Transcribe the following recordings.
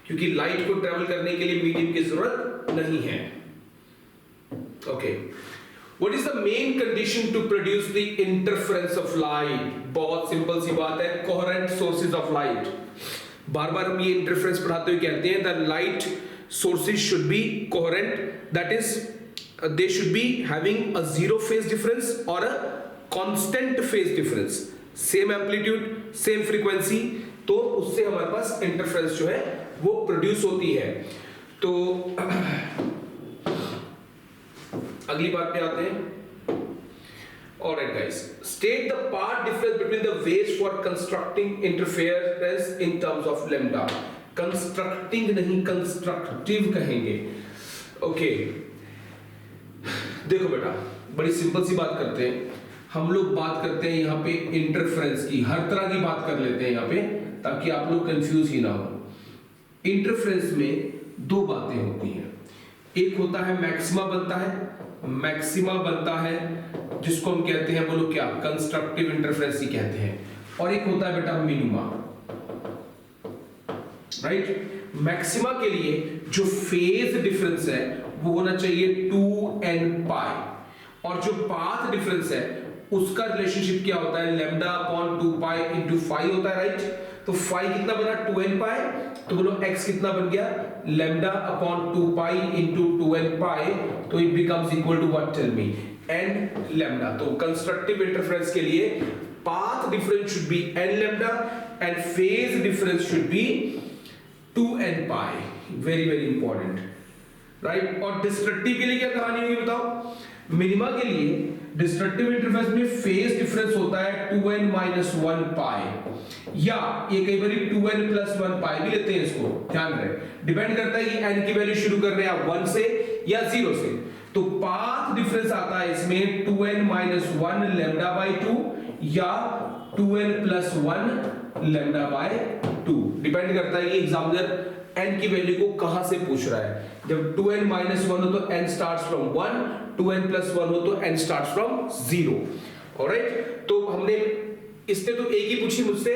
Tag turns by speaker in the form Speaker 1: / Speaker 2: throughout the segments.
Speaker 1: क्योंकि लाइट को ट्रेवल करने के लिए मीडियम की जरूरत नहीं है। Okay, what is the main condition to produce the interference of light? बहुत सिंपल सी बात है, कोहेरेंट सोर्सेज ऑफ लाइट। बार बार हम ये इंटरफेरेंस पढ़ाते हुए कहते हैं the light sources should be coherent, that is they should be having a zero phase difference or a constant phase difference, same amplitude same frequency, तो उससे हमारे पास इंटरफेरेंस जो है वो प्रोड्यूस होती है। तो अगली बात पे आते हैं। Alright guys, state the part difference between the waves for constructing interference in terms of lambda। Constructing नहीं, कंस्ट्रक्टिव कहेंगे। ओके, देखो बेटा, बड़ी सिंपल सी बात करते हैं हम लोग। बात करते हैं यहाँ पे इंटरफेरेंस की, हर तरह की बात कर लेते हैं यहाँ पे, ताकि आप लोग कंफ्यूज ही ना हो। इंटरफेरेंस में दो बातें होती हैं, एक होता है मैक्सिमा बनता है, मैक्सिमा बनता है जिसको हम कहते हैं, बोलो क्या, कंस्ट्रक्टिव इंटरफेरेंस ही कहते हैं, और एक होता है बेटा मिनिमा, राइट। मैक्सिमा के लिए जो फेज डिफरेंस है वो होना चाहिए 2n पाई, और जो पाथ डिफरेंस है उसका रिलेशनशिप क्या होता है, lambda upon 2 pi into phi होता है, राइट। तो फाई कितना बना, 2n पाई, तो बोलो x कितना बन गया, lambda upon 2 pi into 2n pi, तो it becomes equal to what, tell me, n lambda. तो कंस्ट्रक्टिव इंटरफेरेंस के लिए path difference should be n lambda and phase difference should be 2n pi, very very important, right. और destructive के लिए क्या कहानी होगी बताओ? मिनिमा के लिए डिस्ट्रक्टिव इंटरफेरेंस में फेज डिफरेंस होता है 2n माइनस 1 पाई, या ये कई बार 2n प्लस 1 पाई भी लेते हैं, इसको ध्यान रहे, डिपेंड करता है कि n की वैल्यू शुरू कर रहे हैं आप 1 से या 0 से। तो पाथ डिफरेंस आता है इसमें 2n माइनस 1 लैम्डा बाई 2 या 2n plus 1 lambda by 2, depend करता है कि एग्जामिनर n की वैल्यू को कहां से पूछ रहा है। जब 2n माइनस 1 हो तो n starts from 1, 2n plus 1 हो तो n स्टार्ट्स फ्रॉम 0। ऑलराइट, तो हमने इसने तो एक ही पूछी मुझसे,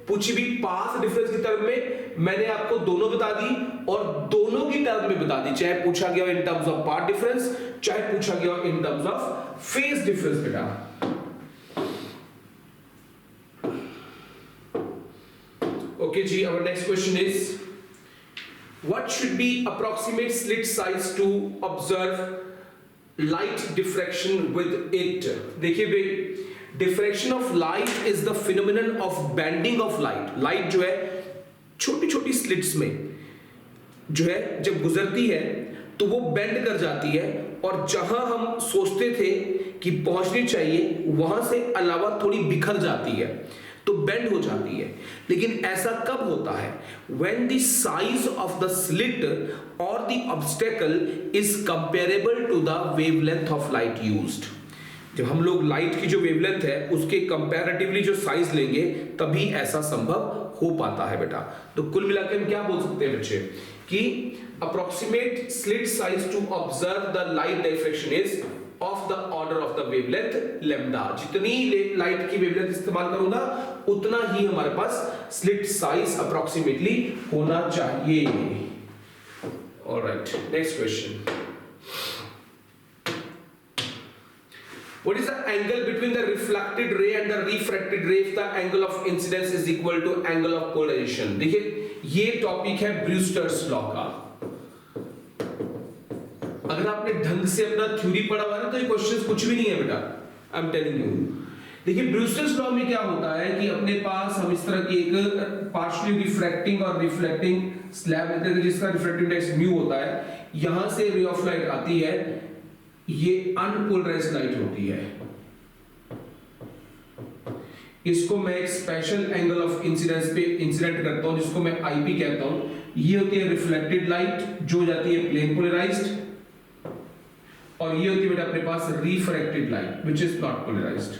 Speaker 1: पूछी भी पाथ डिफरेंस की टर्म में, मैंने आपको दोनों बता दी और दोनों की टर्म में बता दी, चाहे पूछा गया in terms of path difference, चाहे पूछा गया in terms of phase difference. बेटा okay ji, our next question is what should be approximate slit size to observe light diffraction with it? देखिए भाई, diffraction of light is the phenomenon of bending of light। light जो है छोटी छोटी slits में जो है जब गुजरती है तो वो बेंड कर जाती है, और जहां हम सोचते थे कि पहुंचनी चाहिए वहां से अलावा थोड़ी बिखर जाती है, तो बेंड हो जाती है। लेकिन ऐसा कब होता है? when the size of the slit or the obstacle is comparable to the wavelength of light used। जब हम लोग लाइट की जो वेवलेंथ है उसके कंपैरेटिवली जो साइज लेंगे तभी ऐसा संभव हो पाता है बेटा। तो कुल मिलाकर हम क्या बोल सकते हैं बच्चे कि approximate slit size to observe the light diffraction is of the order of the wavelength lambda. जितनी लाइट की वेवलेंथ इस्तेमाल करूंगा उतना ही हमारे पास स्लिट साइज अप्रोक्सीमेटली होना चाहिए। Alright, next question, what is the angle between the reflected ray and the refracted ray if the angle of incidence is equal to angle of polarization? देखिए ये topic है Brewster's law का। अगर आपने ढंग से अपना थ्योरी पढ़ा हुआ है ना तो ये क्वेश्चंस कुछ भी नहीं है बेटा, आई एम टेलिंग यू। देखिए ब्रूस्टर्स लॉ में क्या होता है कि अपने पास हम इस तरह की एक पार्शियली रिफ्रैक्टिंग और रिफ्लेक्टिंग स्लैब लेते हैं जिसका रिफ्रैक्टिव इंडेक्स म्यू होता है। यहां से रे ऑफ लाइट आती है, ये अनपोलराइज्ड लाइट होती है, इसको मैं एक स्पेशल एंगल ऑफ इंसिडेंस पे इंसिडेंट करता हूं जिसको मैं आईपी कहता हूं। ये होती है रिफ्लेक्टेड लाइट जो जाती है प्लेन पोलराइज्ड, और ये होती है बेटा अपने पास refracted light which is not polarized.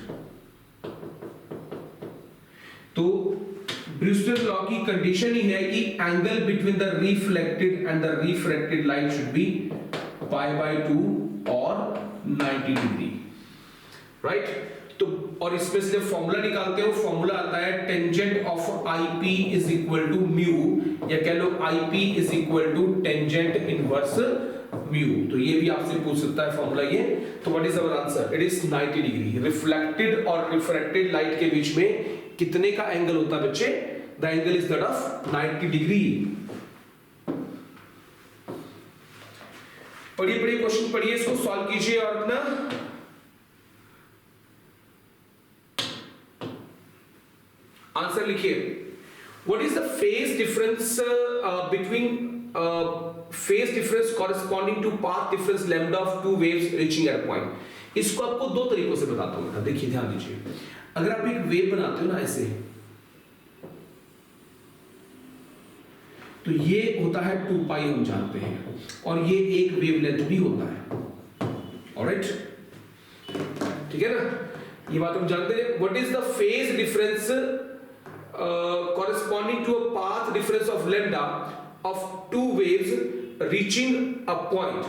Speaker 1: तो ब्रूस्टर लॉ की कंडीशन ही है कि angle between the reflected and the refracted light should be pi by 2 और 90 डिग्री, राइट। तो और इसमें से जब फॉर्मूला निकालते हो फॉर्मूला आता है tangent of IP is equal to mu, या कह लो IP is equal to tangent inverse mu. तो ये भी आपसे पूछ सकता है फॉर्मूला ये। तो what is our answer? It is 90 degree. Reflected और रिफ्रैक्टेड लाइट के बीच में कितने का एंगल होता है बच्चे? The angle is that of 90 degree. पढ़िए पढ़िए क्वेश्चन पढ़िए, इसको सॉल्व कीजिए और अपना आंसर लिखिए। What is the phase difference between phase difference corresponding to path difference lambda of two waves reaching at point. इसको आपको दो तरीकों से बताता हूं बेटा, देखिए ध्यान दीजिए। अगर आप एक वेव बनाते हो ना ऐसे, तो ये होता है 2 पाई हम जानते हैं, और ये एक वेवलेंथ भी होता है। ऑलराइट, ठीक है ना, ये बात हम जानते हैं। What is the phase difference corresponding to a path difference of lambda of two waves reaching a point.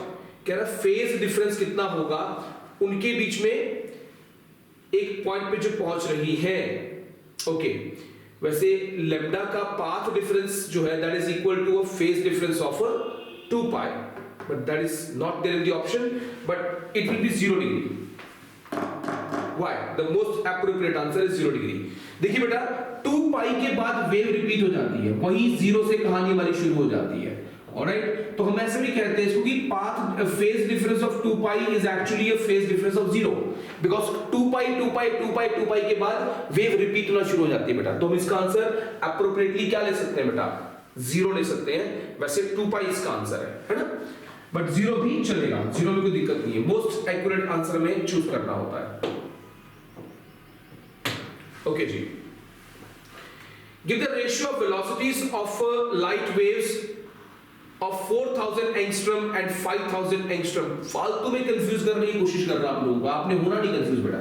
Speaker 1: कह रहा फेज डिफरेंस कितना होगा उनके बीच में एक पॉइंट पे जो पहुंच रही है। ओके, वैसे लैम्डा का पाथ डिफरेंस जो है that is equal to a phase difference of 2 pi, but that is not there in the option, but it will be 0 degree. Why? The most appropriate answer is 0 degree. देखिए बेटा 2 पाई के बाद wave repeat हो जाती है, वही 0 से कहानी हमारी शुरू हो जाती है। ऑलराइट, तो हम ऐसे भी कहते हैं इसको कि path phase difference of 2 pi is actually a phase difference of 0, because 2 पाई के बाद वेव रिपीट होना शुरू हो जाती है बेटा। तो हम इसका आंसर एप्रोप्रिएटली क्या ले सकते हैं बेटा? 0 ले सकते हैं। वैसे 2 पाई इसका आंसर है ना, बट 0 भी चलेगा, 0 में कोई दिक्कत नहीं है। मोस्ट एक्यूरेट आंसर में चूज करना होता है। ओके जी, give the ratio of velocities of light waves of 4000 angstrom and 5000 angstrom. फालतू में कंफ्यूज करने की कोशिश कर रहा हूं आप लोगों को, आपने होना नहीं कंफ्यूज बेटा।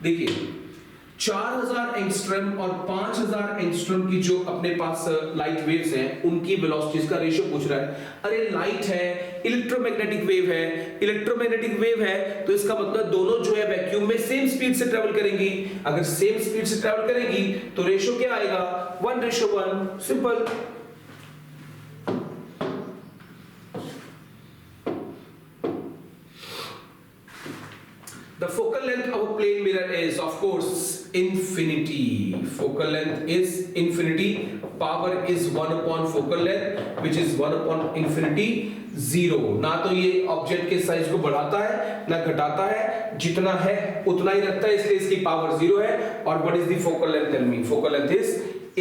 Speaker 1: देखिए 4000 एंगस्ट्रॉम और 5000 एंगस्ट्रॉम की जो अपने पास लाइट वेव्स हैं उनकी वेलोसिटीज का रेशियो पूछ रहा है। अरे लाइट है, इलेक्ट्रोमैग्नेटिक वेव है, इलेक्ट्रोमैग्नेटिक वेव है, तो इसका मतलब दोनों जो है वैक्यूम में सेम स्पीड से ट्रेवल करेंगी। अगर सेम स्पीड से ट्रेवल करेंगी तो रेशियो क्या आएगा? 1:1। Simple. The focal length of a plane mirror is of course infinity. Focal length is infinity. Power is 1 upon focal length, which is 1 upon infinity 0. ना तो ये ऑब्जेक्ट के साइज को बढ़ाता है ना घटाता है, जितना है उतना ही रखता है, इसलिए इसकी पावर 0 है। और what is the focal length? Tell me. Focal length is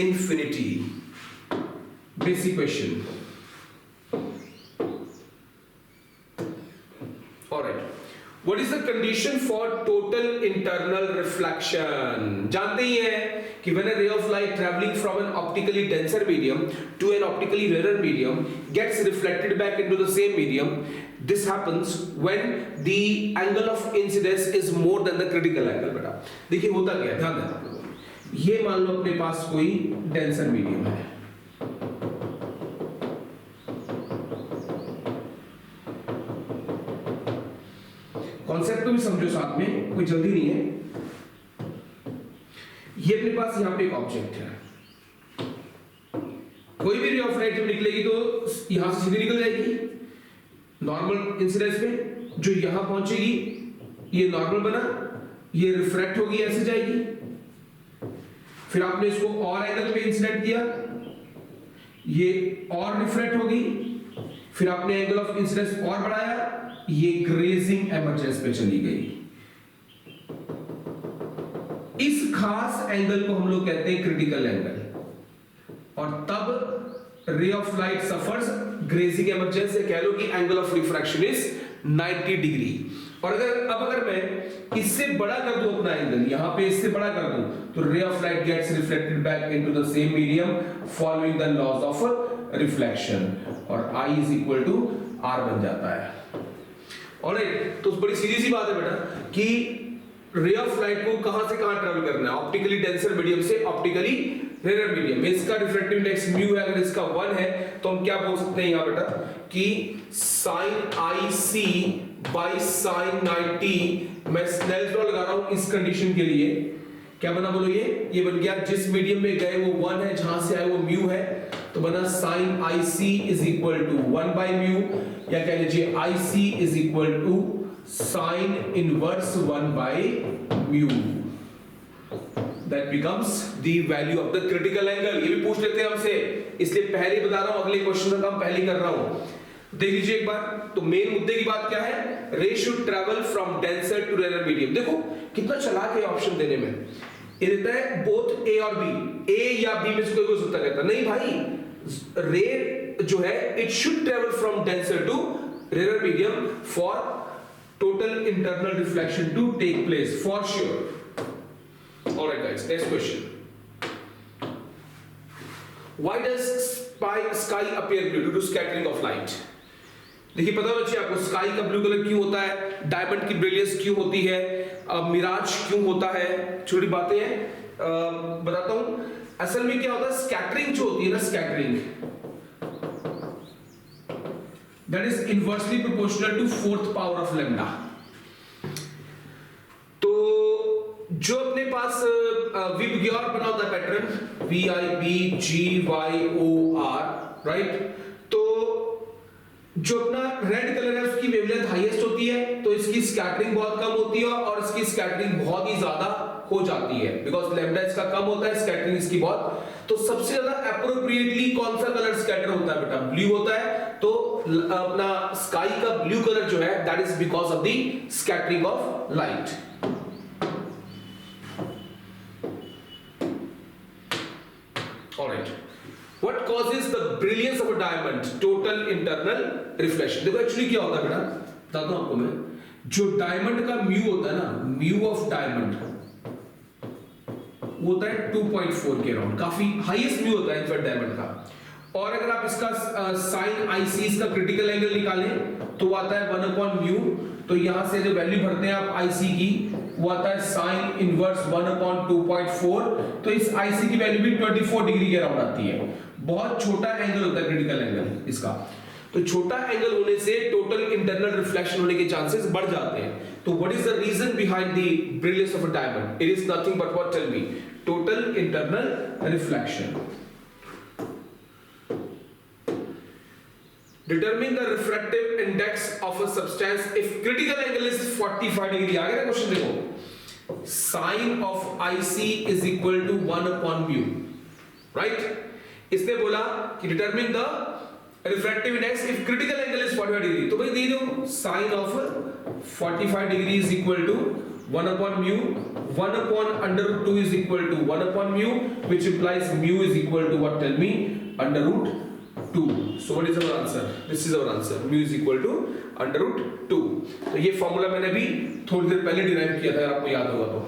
Speaker 1: infinity. Basic question. Alright. What is the condition for total internal reflection? जानते ही हैं कि when a ray of light traveling from an optically denser medium to an optically rarer medium gets reflected back into the same medium, this happens when the angle of incidence is more than the critical angle। बेटा देखिए होता क्या है, ध्यान देना आप लोग। ये मान लो अपने पास कोई डेंसर मीडियम है, कॉन्सेप्ट को भी समझो साथ में, कोई जल्दी नहीं है। ये अपने पास यहां पे एक ऑब्जेक्ट है, कोई भी रे ऑफ लाइट जब निकलेगी तो यहां से सीधी निकल जाएगी नॉर्मल इंसिडेंस में, जो यहां पहुंचेगी ये नॉर्मल बना, ये रिफ्रैक्ट होगी ऐसे जाएगी, फिर आपने इसको और एंगल पे इंसिडेंट किया, ये और रिफ्रैक्ट होगी, फिर आपने एंगल ऑफ इंसिडेंस और बढ़ाया, ये ग्रेजिंग एमर्जेंस पे चली गई। इस खास एंगल को हम लोग कहते हैं क्रिटिकल एंगल, और तब रे of light suffers grazing emergence, या कह लो कि angle of refraction is 90 degree. और अगर मैं इससे बड़ा कर दूं अपना एंगल, यहां पे इससे बड़ा कर दूं, तो ray of light gets reflected back into the same medium following the laws of reflection, और I is equal to R बन जाता है। ऑलराइट, तो बड़ी सीधी सी बात है बेटा कि रे ऑफ लाइट को कहां से कहां ट्रेवल करना है, ऑप्टिकली डेंसर मीडियम से ऑप्टिकली रेयर मीडियम में। इसका रिफ्रैक्टिव इंडेक्स म्यू है, अगर इसका 1 है तो हम क्या बोल सकते हैं यहां बेटा कि sin IC by sin 90 मैं स्नेल्स लॉ लगा रहा हूं इस कंडीशन के लिए, क्या बना बोलो, ये बन गया जिस मीडियम में गए वो 1 है, जहां से आए वो म्यू है, तो बना sin IC is equal to 1 by mu, या कह लीजिए IC is equal to sin inverse 1 by mu. That becomes the value of the critical angle। ये भी पूछ लेते हैं हमसे, इसलिए पहले बता रहा हूं, अगले क्वेश्चन का काम पहले कर रहा हूं। देख लीजिए एक बार, तो मेन मुद्दे की बात क्या है, ray should travel from denser to rare medium. देखो कितना चालाक है ऑप्शन देने में, ये देता है बोथ ए और बी, ए या बी में से कोई हो सकता कहता नहीं भाई, रे जो है it should travel from denser to rare medium for total internal reflection to take place for sure. Alright guys, next question. Why does sky appear blue due to scattering of light? देखिए पता होना चाहिए आपको sky का blue colour क्यों होता है, diamond की ब्रिलियंस क्यों होती है, मिराज क्यों होता है, छोटी बातें हैं, बताता हूं। असल में क्या होता है, स्कैटरिंग जो होती है ना, scattering that is inversely proportional to 4th power of lambda. तो जो अपने पास विबग्योर बना होता है पैटर्न VIBGYOR, राइट, तो जो अपना रेड कलर है उसकी वेवलेंथ हाईएस्ट होती है, तो इसकी स्कैटरिंग बहुत कम होती है और इसकी स्कैटरिंग बहुत ही ज्यादा हो जाती है, बिकॉज लैम्डा इसका कम होता है, स्कैटरिंग इसकी बहुत। तो सबसे ज्यादा एप्रोप्रिएटली कौन सा कलर स्कैटर होता है बेटा, ब्लू होता है। तो अपना स्काई का ब्लू कलर जो है that is because of the scattering of light. Alright. What causes the brilliance of a diamond? Total internal reflection। देखो एक्चुअली क्या होता है बेटा, बताता हूं आपको मैं, जो डायमंड का म्यू होता है ना, म्यू ऑफ डायमंड वो होता है 2.4 के अराउंड, काफी हाईएस्ट म्यू होता है इनफैक्ट डायमंड का। और अगर आप इसका sin IC इसका क्रिटिकल एंगल निकालें तो आता है 1/म्यू, तो यहां से जो वैल्यू भरते हैं आप IC की वो आता है sin इनवर्स 1/2.4, तो इस IC की वैल्यू भी 24 डिग्री के अराउंड आती है। बहुत छोटा एंगल होता है क्रिटिकल एंगल इसका, तो छोटा एंगल होने से टोटल इंटरनल रिफ्लेक्शन होने के चांसेस बढ़ जाते हैं। तो what is the reason behind the brilliance of a diamond? It is nothing but what, tell me, total internal reflection. Determine the refractive index of a substance if critical angle is 45 degree। आ गया ना question, देखो sin of IC is equal to 1/म्यू, right. इसने बोला कि determine the refractive index if critical angle is 45 degree, तो भाई दे दो sin of 45 degree is equal to 1/म्यू, 1/√2 is equal to 1/म्यू, which implies mu is equal to what, tell me, √2। So what is our answer? This is our answer, mu is equal to √2। तो ये formula मैंने भी थोड़ी देर पहले derive किया था, अगर आपको याद होगा तो।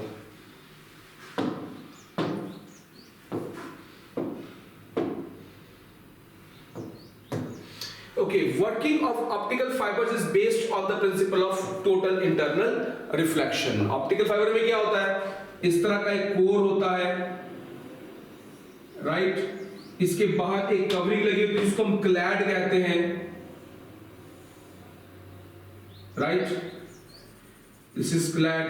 Speaker 1: Okay, working of optical fibers is based on the principle of total internal reflection। Optical fibre में क्या होता है, इस तरह का एक कोर होता है, राइट, इसके बाहर एक कवरिंग लगी होती है जिसको हम क्लैड कहते हैं, right, this is clad,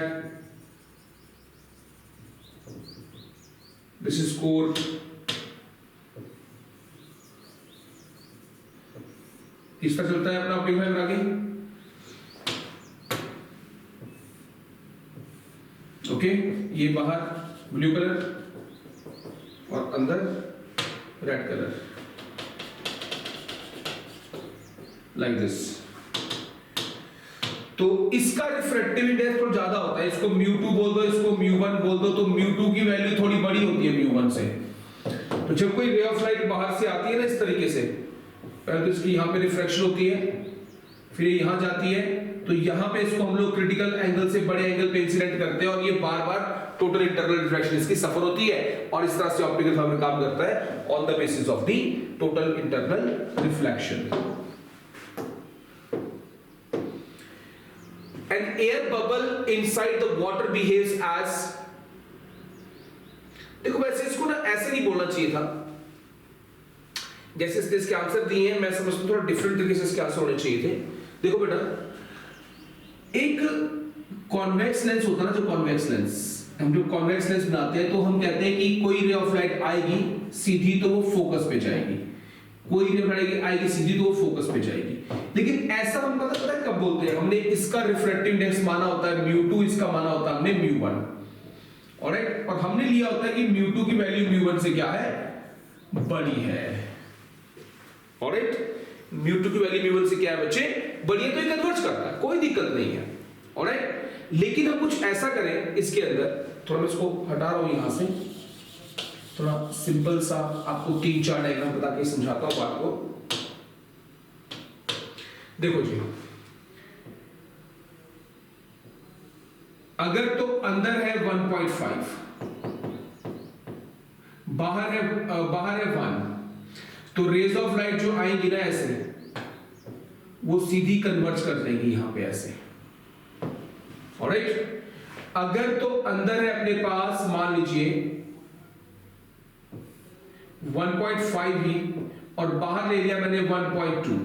Speaker 1: this is core. इस तरह चलता है अपना ऑप्टिकल फाइबर आगे, ओके। ये बाहर ब्लू कलर और अंदर रेड कलर, लाइक दिस। तो इसका रिफ्रैक्टिव इंडेक्स थोड़ा ज्यादा होता है, इसको μ2 बोल दो, इसको μ1 बोल दो, तो μ2 की वैल्यू थोड़ी बड़ी होती है μ1 से। तो जब कोई रे ऑफ लाइट बाहर से आती है ना इस तरीके से, पहले तो इसकी यहां पे रिफ्रैक्शन होती है, फिर यहां जाती है, तो यहां पे इसको हम लोग क्रिटिकल एंगल से बड़े एंगल पे इंसिडेंट करते हैं और ये बार बार टोटल इंटरनल रिफ्रैक्शन इसकी सफर होती है, और इस तरह से ऑप्टिकल फाइबर काम करता है on the basis of the total internal reflection. An air bubble inside the water behaves as, देखो वैसे इसको ना ऐसे नहीं बोलना चाहिए था जैसे इसके आंसर दिए हैं, मैं समझता हूं थोड़ा डिफरेंट तरीके से इसके आंसर होने चाहिए थे। देखो बेटा, एक कॉन्वेक्स लेंस होता है ना, जो कॉन्वेक्स लेंस, हम जो कॉन्वेक्स लेंस बनाते हैं तो हम कहते हैं कि कोई रे ऑफ लाइट आएगी सीधी तो वो फोकस पे जाएगी, कोई रे ऑफ लाइट आएगी सीधी तो वो फोकस पे जाएगी। लेकिन ऐसा हम पता है कब बोलते हैं, हमने इसका रिफ्रैक्टिव इंडेक्स माना होता है μ2, इसका माना होता है हमने μ1, ऑलराइट, और हमने लिया होता है कि μ2 की वैल्यू μ1 से क्या है, बड़ी है, ऑलराइट, μ2 की वैल्यू μ1 से क्या है बच्चे, बड़ी है, तो ये कन्वर्ज करता है, कोई दिक्कत नहीं है, ऑलराइट। लेकिन हम कुछ ऐसा करें इसके अंदर, थोड़ा मैं इसको हटा रहा हूं यहां से, थोड़ा सिंपल सा आपको 3-4 डायग्राम बता के समझाता हूं बात को। देखो जी, अगर तो अंदर है 1.5, बाहर है 1, तो रेज ऑफ लाइट जो आएंगी ना ऐसे, वो सीधी कन्वर्ज कर देंगी यहां पे ऐसे, ऑलराइट। अगर तो अंदर है अपने पास मान लीजिए 1.5 ही और बाहर ले लिया मैंने 1.2,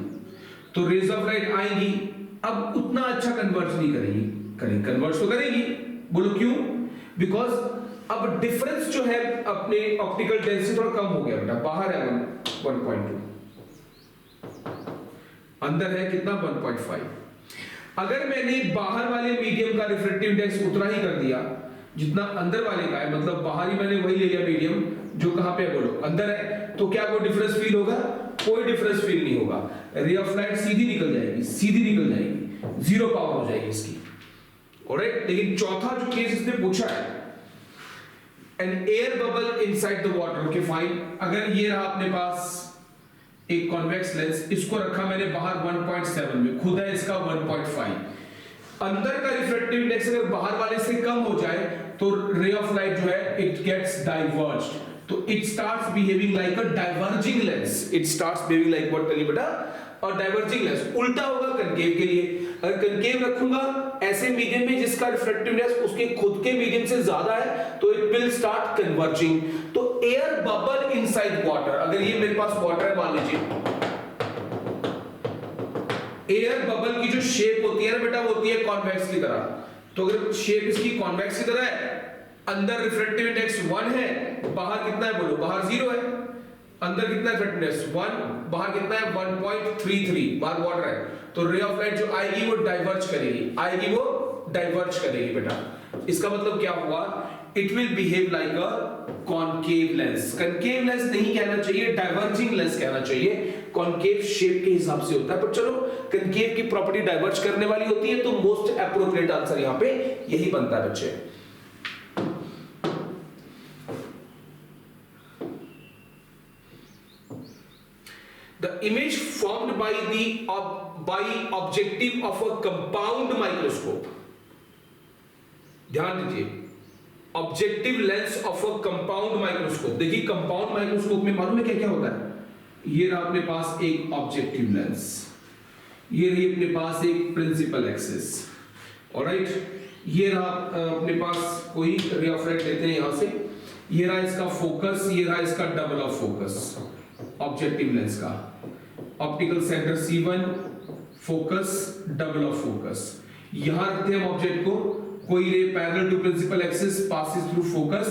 Speaker 1: तो रेज ऑफ लाइट आएंगी, अब उतना अच्छा कन्वर्ज नहीं करेगी, कन्वर्ज तो करेगी, बोलो क्यों, बिकॉज अब डिफरेंस जो है अपने ऑप्टिकल डेंसिटी थोड़ा कम हो गया बेटा, बाहर है 1.2, अंदर है कितना 1.5। अगर मैंने बाहर वाले मीडियम का रिफ्रैक्टिव इंडेक्स उतना ही कर दिया जितना अंदर वाले का है, मतलब बाहर ही मैंने वही ले लिया मीडियम जो कहां पे है, बोलो अंदर है, तो क्या कोई डिफरेंस फील होगा, कोई डिफरेंस फील नहीं होगा, रे ऑफ लाइट सीधी निकल जाएगी, जीरो पावर हो जाएगी इसकी, ऑलराइट। लेकिन चौथा जो केस इसने पूछा है, an air bubble inside the water, okay fine, अगर ये रहा अपने पास एक कॉन्वेक्स लेंस, इसको रखा मैंने बाहर 1.7 में, खुद है इसका 1.5, अंदर का रिफ्रैक्टिव इंडेक्स अगर बाहर वाले से कम हो जाए तो रे ऑफ लाइट जो है इट गेट्स डाइवर्ज्ड, तो it starts behaving like a diverging lens, it starts behaving like what tell you बेटा, और डाइवर्जिंग लेंस। उल्टा होगा कनकेव के लिए, अगर कनकेव रखूंगा ऐसे मीडियम में जिसका रिफ्रैक्टिव इंडेक्स उसके खुद के मीडियम से ज्यादा है, तो इट विल स्टार्ट कन्वर्जिंग। तो एयर बबल इनसाइड वाटर, अगर ये मेरे पास वाटर है मान लीजिए, एयर बबल की जो शेप होती है ना बेटा, वो होती है कॉन्वेक्स की तरह, तो अगर शेप इसकी कॉन्वेक्स की तरह है, अंदर रिफ्रैक्टिव इंडेक्स 1 है, बाहर कितना है बोलो, बाहर 0 है, अंदर कितना है रिफ्रैक्टिव इंडेक्स 1, बाहर कितना है 1.33, बाहर वाटर है, तो रे ऑफ लाइट जो आएगी वो डाइवर्ज करेगी बेटा। इसका मतलब क्या हुआ, it will behave like a concave lens, concave lens नहीं कहना चाहिए, डाइवर्जिंग लेंस कहना चाहिए, कॉनकेव शेप के हिसाब से होता है, पर चलो कनकेव की प्रॉपर्टी डाइवर्ज करने वाली होती है, तो मोस्ट एप्रोप्रिएट आंसर यहां पे यही बनता है बच्चे। The image formed by objective of a compound microscope, ध्यान दीजिए, objective lens of a compound microscope. देखिए कंपाउंड माइक्रोस्कोप में मालूम है क्या क्या होता है, ये रहा अपने पास एक ऑब्जेक्टिव लेंस, ये रही अपने पास एक प्रिंसिपल एक्सिस, ऑलराइट, ये रहा अपने पास कोई रे ऑफ लाइट लेते हैं यहां से, ये रहा इसका फोकस, ये रहा इसका double of focus objective lens का, optical center C1, focus, double of focus, यहां रखते हैं हम ऑब्जेक्ट को, कोई ray parallel to principal axis passes through focus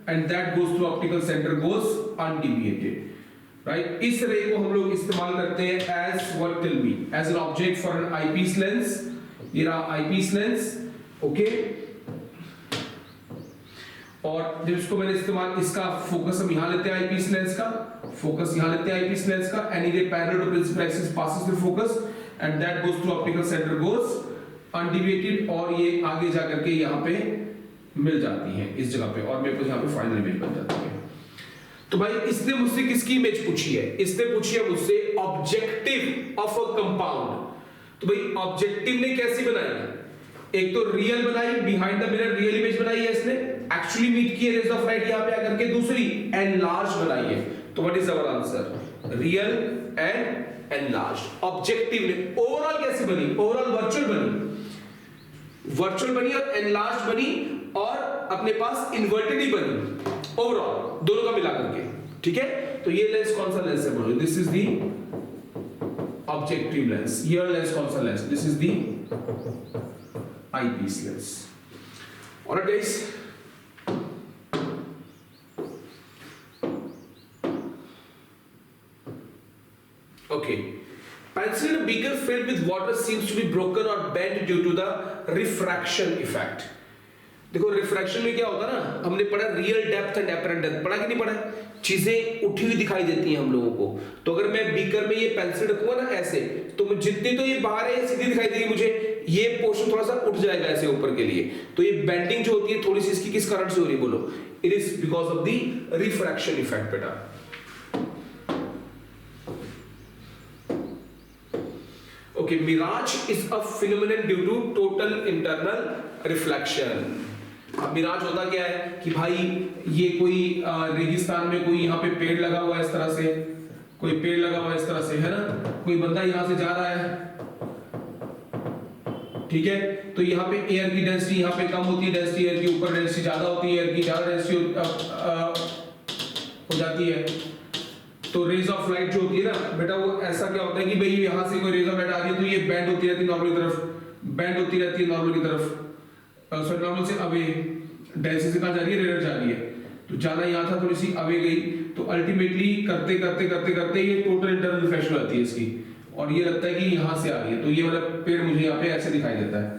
Speaker 1: and that goes through optical center, goes undeviated, right। इस रे को हम लोग इस्तेमाल करते हैं as what tell me, as an object for an eyepiece lens, ये रहा eyepiece lens, okay। और जब इसको मैंने इस्तेमाल, इसका फोकस हम यहां लेते हैं eyepiece lens का, फोकस यहां लेते हैं eyepiece lens का, any ray parallel to principal axis passes through focus and that goes through optical center, goes undeviated, और ये आगे जाकर के यहाँ पे मिल जाती है इस जगह पे, और मेरे पास यहाँ पे फाइनल इमेज बन जाती है। तो भाई इसने मुझसे किसकी इमेज पूछी है, इसने पूछी है मुझसे ऑब्जेक्टिव ऑफ अ कंपाउंड। तो भाई ऑब्जेक्टिव ने कैसी बनाई, एक तो रियल बनाई, behind the mirror real image बनाई है इसने, एक्चुअली मीट की है रेज ऑफ लाइट यहाँ पे आकर के, दूसरी एनलार्ज बनाई है। तो what is our answer, real and enlarged. Objective ने ओवरऑल कैसी बनी, ओवरऑल वर्चुअल बनी और एनलार्ज बनी, और अपने पास इन्वर्टेड ही बनी, ओवरऑल दोनों का मिलाकर के, ठीक है। तो ये लेंस कौन सा लेंस है बोलो, this is the objective lens, ये लेंस कौन सा lens, this is the eyepiece lens. Alright guys, okay, pencil beaker filled with water seems to be broken or bent due to the refraction effect. देखो refraction में क्या होता है ना, हमने पढ़ा real depth and apparent depth, पढ़ा कि नहीं पढ़ा? चीजें उठी हुई दिखाई देती हैं हम लोगों को। तो अगर मैं बीकर में ये पेंसिल रखूंगा ना ऐसे, तो जितनी तो ये बाहर है सीधी दिखाई देगी मुझे, ये पोर्शन थोड़ा सा उठ जाएगा ऐसे ऊपर के लिए। तो ये बेंडिंग जो होती है थोड़ी सी, इसकी किस कारण से हो रही है बोलो? It is because of the refraction effect बेटा। Okay, mirage is a phenomenon due to total internal reflection. अब मिराज होता क्या है कि भाई ये कोई रेगिस्तान में कोई यहाँ पे पेड़ लगा हुआ है इस तरह से, कोई पेड़ लगा हुआ है इस तरह से, है ना, कोई बंदा यहाँ से जा रहा है, ठीक है, तो यहाँ पे एयर की डेंसिटी यहाँ पे कम होती है, डेंसिटी एयर की ऊपर डेंसिटी ज्यादा होती है, एयर की ज्यादा डेंसिटी हो जाती है। तो रेज ऑफ लाइट जो होती है ना बेटा, वो ऐसा क्या होता है कि भाई यहाँ से कोई रेज ऑफ लाइट आ रही है तो ये बेंड होती रहती है नॉर्मल की तरफ, बेंड होती रहती है नॉर्मल की तरफ, सॉरी नॉर्मल से अवे, डेंसिटी से कहाँ जा रही है? रेडर जा रही है। तो जाना यहाँ था, थोड़ी सी अवे गई, तो अल्टीमेटली करते करते करते करते ये टोटल इंटरनल रिफ्लेक्शन आती है इसकी, और ये लगता है कि यहाँ से आ रही है। तो ये वाला पेड़ मुझे यहाँ पे ऐसे दिखाई देता है,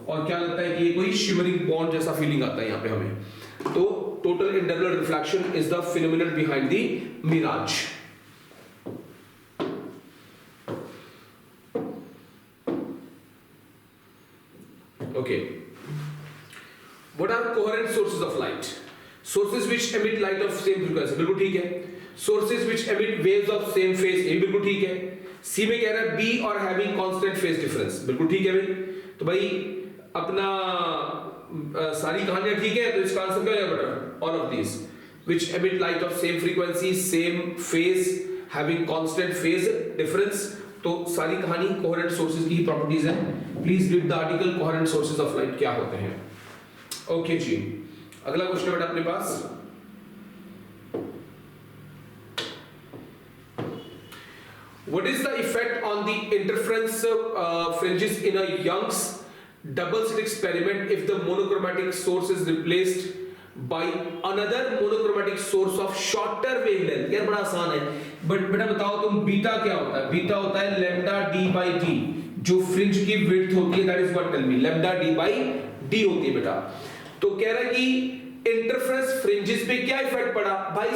Speaker 1: और क्या लगता है कि ये कोई शिमरिंग बॉन्ड जैसा फीलिंग आता है यहाँ पे हमें। तो total internal reflection is the phenomenon behind the mirage. Okay. What are coherent sources of light? Sources which emit light of same frequency, बिल्कुल ठीक है। Sources which emit waves of same phase, ये बिल्कुल ठीक है। C में कह रहा है be or having constant phase difference, बिल्कुल ठीक है भाई। तो भाई अपना सारी कहानियां ठीक है, तो इसका आंसर क्या है बेटा? All of these which emit light of same frequency, same phase, having constant phase difference, तो सारी कहानी कोहेरेंट सोर्सेज की ही प्रॉपर्टीज है। Please read the article coherent sources of light क्या होते हैं। ओके जी, अगला क्वेश्चन बेटा अपने पास, what is the effect on the interference fringes in a Young's double slit experiment if the monochromatic source is replaced by another monochromatic source of shorter wavelength? यार बड़ा आसान है, बट बेटा बताओ तुम, बीटा क्या होता है? बीटा होता है लैम्डा डी बाई डी, जो फ्रिंज की विड्थ होती है, that is what, tell me, lambda D by D होती है बेटा। तो कह रहा है कि इंटरफेरेंस फ्रिंजेस पे क्या इफेक्ट पड़ा भाई?